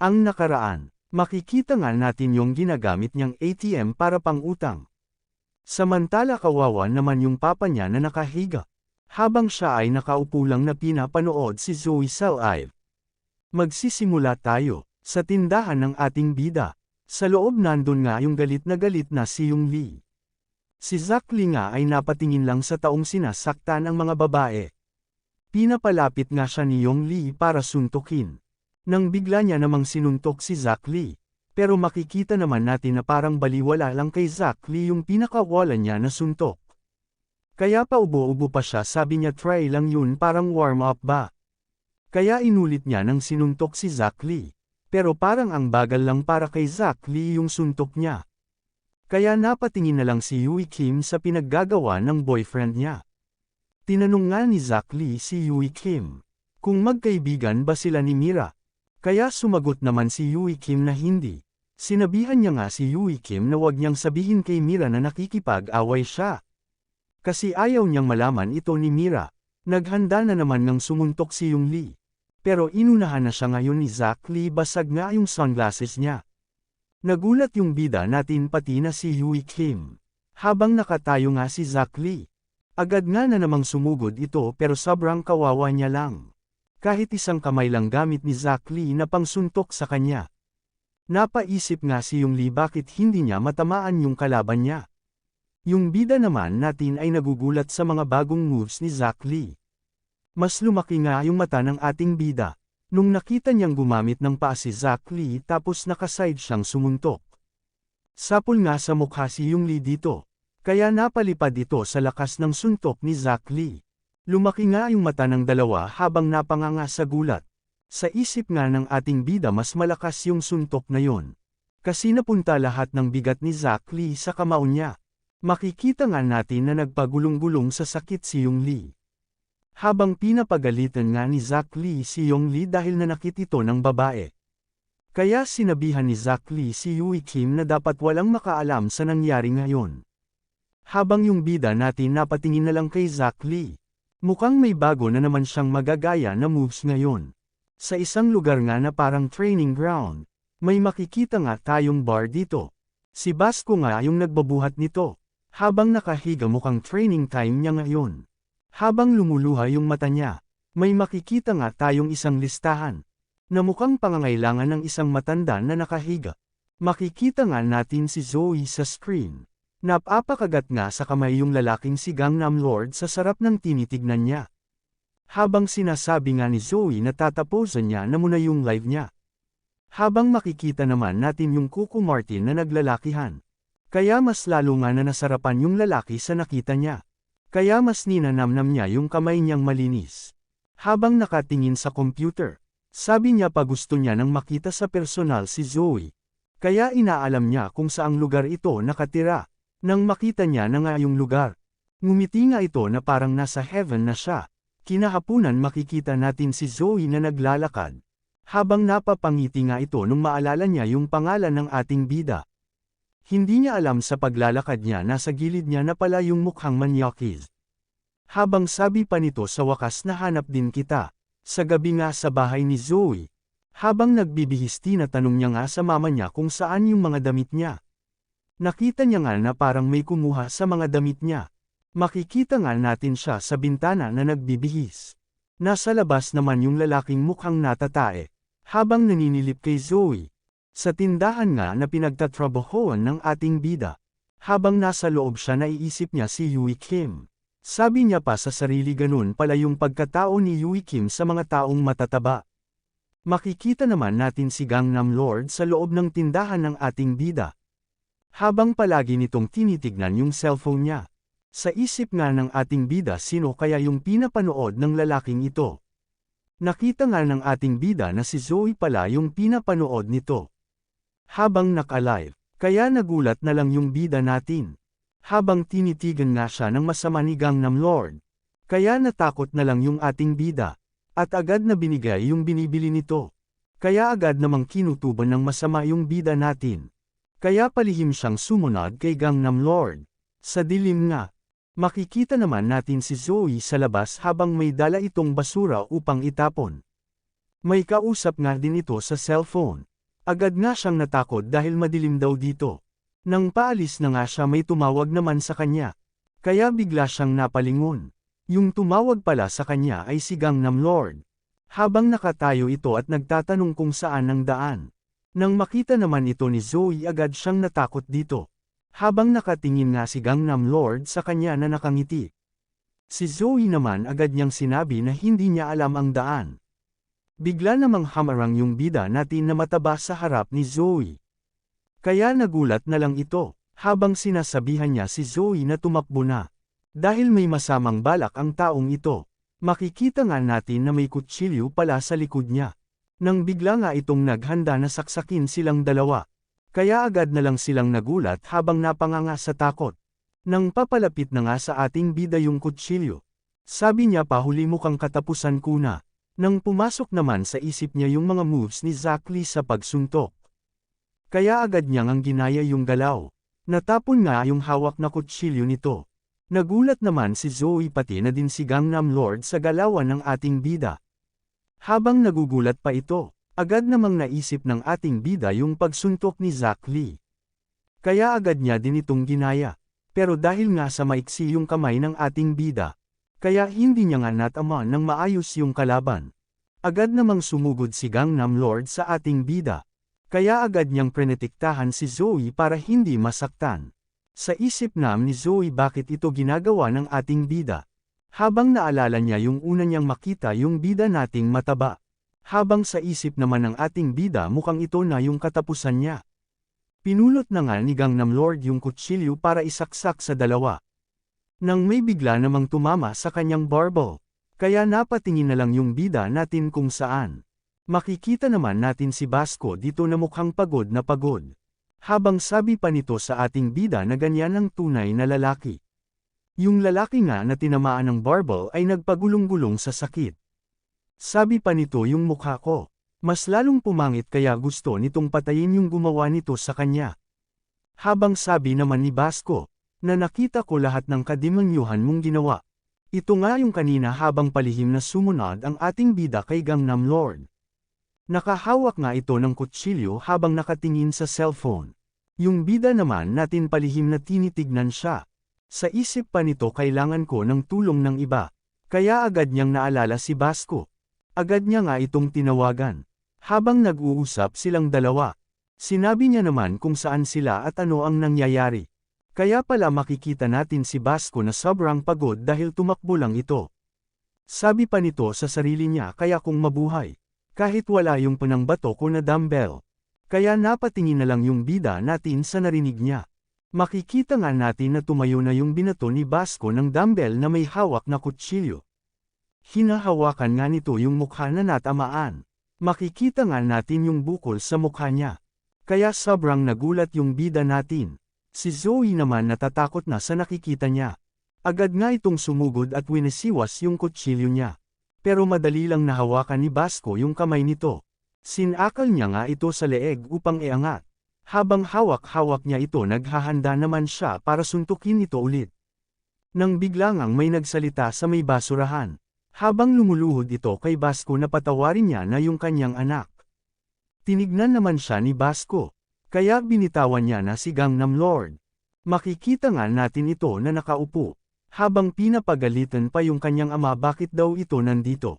Ang nakaraan, makikita nga natin yung ginagamit niyang ATM para pang-utang. Samantala kawawa naman yung papa niya na nakahiga. Habang siya ay nakaupo lang na pinapanood si Zoe sa live. Magsisimula tayo, sa tindahan ng ating bida. Sa loob nandun nga yung galit na si Yung Lee. Si Zack Lee nga ay napatingin lang sa taong sinasaktan ang mga babae. Pinapalapit nga siya ni Yung Lee para suntukin. Nang bigla niya namang sinuntok si Zack Lee. Pero makikita naman natin na parang baliwala lang kay Zack Lee yung pinakawalan niya na suntok. Kaya pa ubo-ubo pa siya, sabi niya try lang yun, parang warm up ba. Kaya inulit niya nang sinuntok si Zack Lee. Pero parang ang bagal lang para kay Zack Lee yung suntok niya. Kaya napatingin na lang si Yui Kim sa pinaggagawa ng boyfriend niya. Tinanong nga ni Zack Lee si Yui Kim kung magkaibigan ba sila ni Mira. Kaya sumagot naman si Yui Kim na hindi. Sinabihan niya nga si Yui Kim na wag niyang sabihin kay Mira na nakikipag-away siya. Kasi ayaw niyang malaman ito ni Mira. Naghanda na naman ng sumuntok si Yung Lee. Pero inunahan na siya ngayon ni Zack Lee, basag nga yung sunglasses niya. Nagulat yung bida natin pati na si Yui Kim. Habang nakatayo nga si Zack Lee. Agad nga na namang sumugod ito pero sobrang kawawa niya lang. Kahit isang kamay lang gamit ni Zack Lee na pangsuntok sa kanya. Napaisip nga si Yung Lee bakit hindi niya matamaan yung kalaban niya. Yung bida naman natin ay nagugulat sa mga bagong moves ni Zack Lee. Mas lumaki nga yung mata ng ating bida. Nung nakita niyang gumamit ng paa si Zack Lee tapos nakaside siyang sumuntok. Sapol nga sa mukha si Yung Lee dito. Kaya napalipad ito sa lakas ng suntok ni Zack Lee. Lumaki nga yung mata ng dalawa habang napanganga sa gulat. Sa isip nga ng ating bida mas malakas yung suntok na yon. Kasi napunta lahat ng bigat ni Zack Lee sa kamao niya. Makikita nga natin na nagpagulong-gulong sa sakit si Yung Lee. Habang pinapagalitan nga ni Zack Lee si Yung Lee dahil nanakit ito ng babae. Kaya sinabihan ni Zack Lee si Yui Kim na dapat walang makaalam sa nangyari ngayon. Habang yung bida natin napatingin na lang kay Zack Lee. Mukhang may bago na naman siyang magagaya na moves ngayon. Sa isang lugar nga na parang training ground, may makikita nga tayong bar dito. Si Basco nga yung nagbabuhat nito. Habang nakahiga mukhang training time niya ngayon. Habang lumuluha yung mata niya, may makikita nga tayong isang listahan, na mukhang pangangailangan ng isang matanda na nakahiga. Makikita nga natin si Zoe sa screen. Napapakagat nga sa kamay yung lalaking si Gangnam Lord sa sarap ng tinitignan niya. Habang sinasabi nga ni Zoe na tatapusan niya na muna yung live niya. Habang makikita naman natin yung Kuko Martin na naglalakihan. Kaya mas lalo nga na nasarapan yung lalaki sa nakita niya. Kaya mas ninanamnam niya yung kamay niyang malinis. Habang nakatingin sa computer, sabi niya pa gusto niya nang makita sa personal si Zoe. Kaya inaalam niya kung saang lugar ito nakatira. Nang makita niya na nga yung lugar, ngumiti nga ito na parang nasa heaven na siya. Kinahapunan makikita natin si Zoe na naglalakad. Habang napapangiti nga ito nung maalala niya yung pangalan ng ating bida. Hindi niya alam sa paglalakad niya nasa gilid niya na pala yung mukhang manyakis. Habang sabi pa nito sa wakas nahanap din kita. Sa gabi nga sa bahay ni Zoe. Habang nagbibihis tinatanong niya nga sa mama niya kung saan yung mga damit niya. Nakita niya nga na parang may kumuha sa mga damit niya. Makikita nga natin siya sa bintana na nagbibihis. Nasa labas naman yung lalaking mukhang natatae. Habang naninilip kay Zoe. Sa tindahan nga na pinagtatrabahoan ng ating bida. Habang nasa loob siya naiisip niya si Yui Kim. Sabi niya pa sa sarili ganun pala yung pagkatao ni Yui Kim sa mga taong matataba. Makikita naman natin si Gangnam Lord sa loob ng tindahan ng ating bida. Habang palagi nitong tinitignan yung cellphone niya. Sa isip nga ng ating bida sino kaya yung pinapanood ng lalaking ito. Nakita nga ng ating bida na si Zoe pala yung pinapanood nito. Habang naka-live, kaya nagulat na lang yung bida natin. Habang tinitigan nga siya ng masama ni Gangnam Lord. Kaya natakot na lang yung ating bida. At agad na binigay yung binibili nito. Kaya agad namang kinutuban ng masama yung bida natin. Kaya palihim siyang sumunod kay Gangnam Lord. Sa dilim nga, makikita naman natin si Zoe sa labas habang may dala itong basura upang itapon. May kausap nga din ito sa cellphone. Agad nga siyang natakot dahil madilim daw dito. Nang paalis na nga siya may tumawag naman sa kanya. Kaya bigla siyang napalingon. Yung tumawag pala sa kanya ay si Gangnam Lord. Habang nakatayo ito at nagtatanong kung saan ang daan. Nang makita naman ito ni Zoe agad siyang natakot dito. Habang nakatingin nga si Gangnam Lord sa kanya na nakangiti. Si Zoe naman agad niyang sinabi na hindi niya alam ang daan. Bigla namang hamarang yung bida natin na mataba sa harap ni Zoe. Kaya nagulat na lang ito, habang sinasabihan niya si Zoe na tumakbo na. Dahil may masamang balak ang taong ito, makikita nga natin na may kutsilyo pala sa likod niya. Nang bigla nga itong naghanda na saksakin silang dalawa. Kaya agad na lang silang nagulat habang napanganga sa takot. Nang papalapit na nga sa ating bida yung kutsilyo. Sabi niya pa huli mo kang katapusan ko na. Nang pumasok naman sa isip niya yung mga moves ni Zack Lee sa pagsuntok. Kaya agad niyang ang ginaya yung galaw. Natapon nga yung hawak na kutsilyo nito. Nagulat naman si Zoe pati na din si Gangnam Lord sa galawan ng ating bida. Habang nagugulat pa ito, agad namang naisip ng ating bida yung pagsuntok ni Zack Lee. Kaya agad niya din itong ginaya. Pero dahil nga sa maiksi yung kamay ng ating bida, kaya hindi niya nga natamaan ng maayos yung kalaban. Agad namang sumugod si Gangnam Lord sa ating bida. Kaya agad niyang prenetiktahan si Zoe para hindi masaktan. Sa isip ni Zoe bakit ito ginagawa ng ating bida. Habang naalala niya yung una niyang makita yung bida nating mataba. Habang sa isip naman ng ating bida mukhang ito na yung katapusan niya. Pinulot na nga ni Gangnam Lord yung kutsilyo para isaksak sa dalawa. Nang may bigla namang tumama sa kanyang barbell. Kaya napatingin na lang yung bida natin kung saan. Makikita naman natin si Basco dito na mukhang pagod na pagod. Habang sabi pa nito sa ating bida na ganyan ang tunay na lalaki. Yung lalaki nga na tinamaan ng barbell ay nagpagulong-gulong sa sakit. Sabi pa nito yung mukha ko. Mas lalong pumangit kaya gusto nitong patayin yung gumawa nito sa kanya. Habang sabi naman ni Basco. Na nakita ko lahat ng kadimanyuhan mong ginawa. Ito nga yung kanina habang palihim na sumunod ang ating bida kay Gangnam Lord. Nakahawak nga ito ng kutsilyo habang nakatingin sa cellphone. Yung bida naman natin palihim na tinitignan siya. Sa isip pa nito kailangan ko ng tulong ng iba. Kaya agad niyang naalala si Basco. Agad niya nga itong tinawagan. Habang nag-uusap silang dalawa. Sinabi niya naman kung saan sila at ano ang nangyayari. Kaya pala makikita natin si Basco na sobrang pagod dahil tumakbo lang ito. Sabi pa nito sa sarili niya kaya kung mabuhay. Kahit wala yung panangbato ko na dumbbell. Kaya napatingin na lang yung bida natin sa narinig niya. Makikita nga natin na tumayo na yung binato ni Basco ng dumbbell na may hawak na kutsilyo. Hinahawakan nga nito yung mukha na natamaan. Makikita nga natin yung bukol sa mukha niya. Kaya sobrang nagulat yung bida natin. Si Zoe naman natatakot na sa nakikita niya. Agad nga itong sumugod at winisiwas yung kutsilyo niya. Pero madali lang nahawakan ni Basco yung kamay nito. Sinakal niya nga ito sa leeg upang iangat. Habang hawak-hawak niya ito naghahanda naman siya para suntukin ito ulit. Nang bigla ngang may nagsalita sa may basurahan. Habang lumuluhod ito kay Basco na patawarin niya na yung kanyang anak. Tinignan naman siya ni Basco. Kaya binitawan niya na si Gangnam Lord. Makikita nga natin ito na nakaupo. Habang pinapagalitan pa yung kanyang ama bakit daw ito nandito.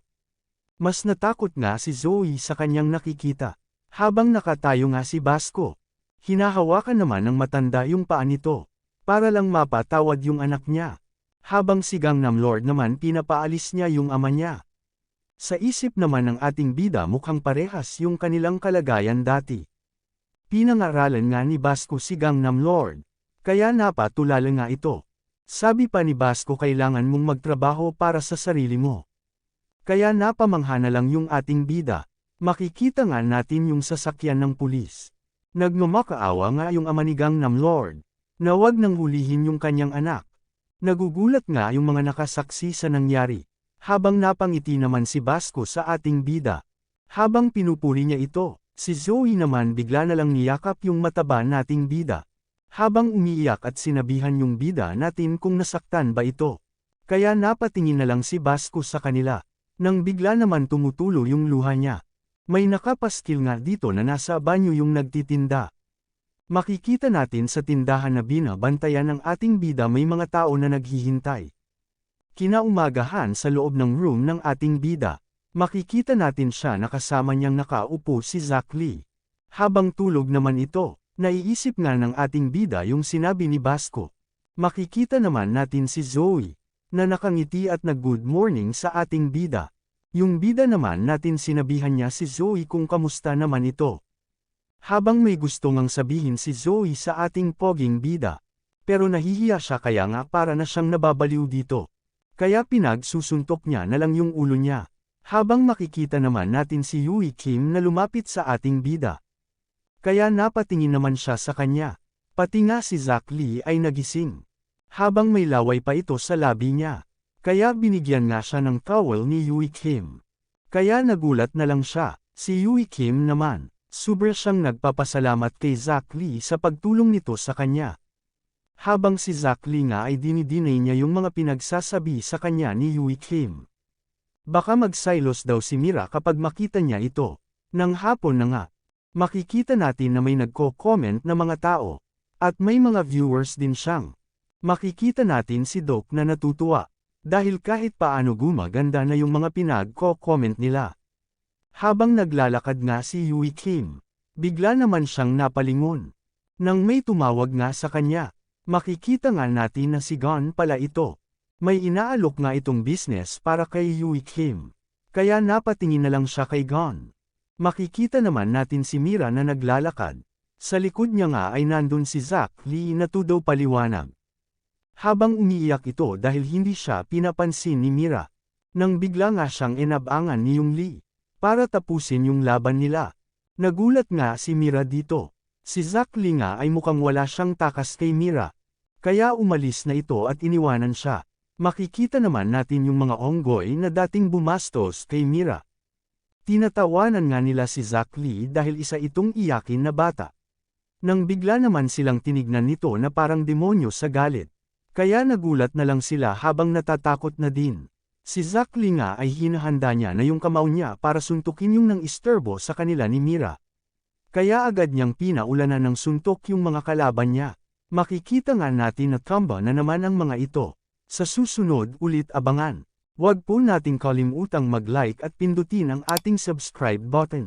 Mas natakot nga si Zoe sa kanyang nakikita. Habang nakatayo nga si Basco. Hinahawakan naman ng matanda yung paa nito. Para lang mapatawad yung anak niya. Habang si Gangnam Lord naman pinapaalis niya yung ama niya. Sa isip naman ng ating bida mukhang parehas yung kanilang kalagayan dati. Pinangaralan nga ni Basco si Gangnam Lord. Kaya napatulala nga ito. Sabi pa ni Basco kailangan mong magtrabaho para sa sarili mo. Kaya napamangha na lang yung ating bida. Makikita nga natin yung sasakyan ng pulis. Nagmamakaawa nga yung ama ni Gangnam Lord. Na wag nang hulihin yung kanyang anak. Nagugulat nga yung mga nakasaksi sa nangyari. Habang napangiti naman si Basco sa ating bida. Habang pinupuri niya ito. Si Zoe naman bigla na lang niyakap yung mataba nating bida. Habang umiiyak at sinabihan yung bida natin kung nasaktan ba ito. Kaya napatingin na lang si Basco sa kanila. Nang bigla naman tumutulo yung luha niya. May nakapaskil nga dito na nasa banyo yung nagtitinda. Makikita natin sa tindahan na binabantayan ng ating bida may mga tao na naghihintay. Kinaumagahan sa loob ng room ng ating bida. Makikita natin siya na kasama niyang nakaupo si Zack Lee. Habang tulog naman ito, naiisip nga ng ating bida yung sinabi ni Basco. Makikita naman natin si Zoe, na nakangiti at nag-good morning sa ating bida. Yung bida naman natin sinabihan niya si Zoe kung kamusta naman ito. Habang may gusto ngang sabihin si Zoe sa ating poging bida. Pero nahihiya siya kaya nga para na siyang nababaliw dito. Kaya pinagsusuntok niya na lang yung ulo niya. Habang makikita naman natin si Yui Kim na lumapit sa ating bida. Kaya napatingin naman siya sa kanya. Pati nga si Zack Lee ay nagising. Habang may laway pa ito sa labi niya. Kaya binigyan nga siya ng towel ni Yui Kim. Kaya nagulat na lang siya. Si Yui Kim naman, sobra siyang nagpapasalamat kay Zack Lee sa pagtulong nito sa kanya. Habang si Zack Lee nga ay dinidinay niya yung mga pinagsasabi sa kanya ni Yui Kim. Baka magsilos daw si Mira kapag makita niya ito. Nang hapon na nga, makikita natin na may nagko-comment na mga tao. At may mga viewers din siyang. Makikita natin si Doc na natutuwa. Dahil kahit paano gumaganda na yung mga pinagko-comment nila. Habang naglalakad nga si Yui Kim, bigla naman siyang napalingon. Nang may tumawag nga sa kanya, makikita nga natin na si Gon pala ito. May inaalok nga itong business para kay Yui Kim. Kaya napatingin na lang siya kay Gon. Makikita naman natin si Mira na naglalakad. Sa likod niya nga ay nandun si Zack Lee na tudaw paliwanag. Habang umiiyak ito dahil hindi siya pinapansin ni Mira. Nang bigla nga siyang inabangan ni Yung Lee. Para tapusin yung laban nila. Nagulat nga si Mira dito. Si Zack Lee nga ay mukhang wala siyang takas kay Mira. Kaya umalis na ito at iniwanan siya. Makikita naman natin yung mga onggoy na dating bumastos kay Mira. Tinatawanan nga nila si Zack Lee dahil isa itong iyakin na bata. Nang bigla naman silang tinignan nito na parang demonyo sa galit. Kaya nagulat na lang sila habang natatakot na din. Si Zack Lee nga ay hinahanda niya na yung kamao niya para suntukin yung nang isturbo sa kanila ni Mira. Kaya agad niyang pinaulanan ng suntok yung mga kalaban niya. Makikita nga natin na tamba na naman ang mga ito. Sa susunod ulit abangan. Huwag po nating kalimutang mag-like at pindutin ang ating subscribe button.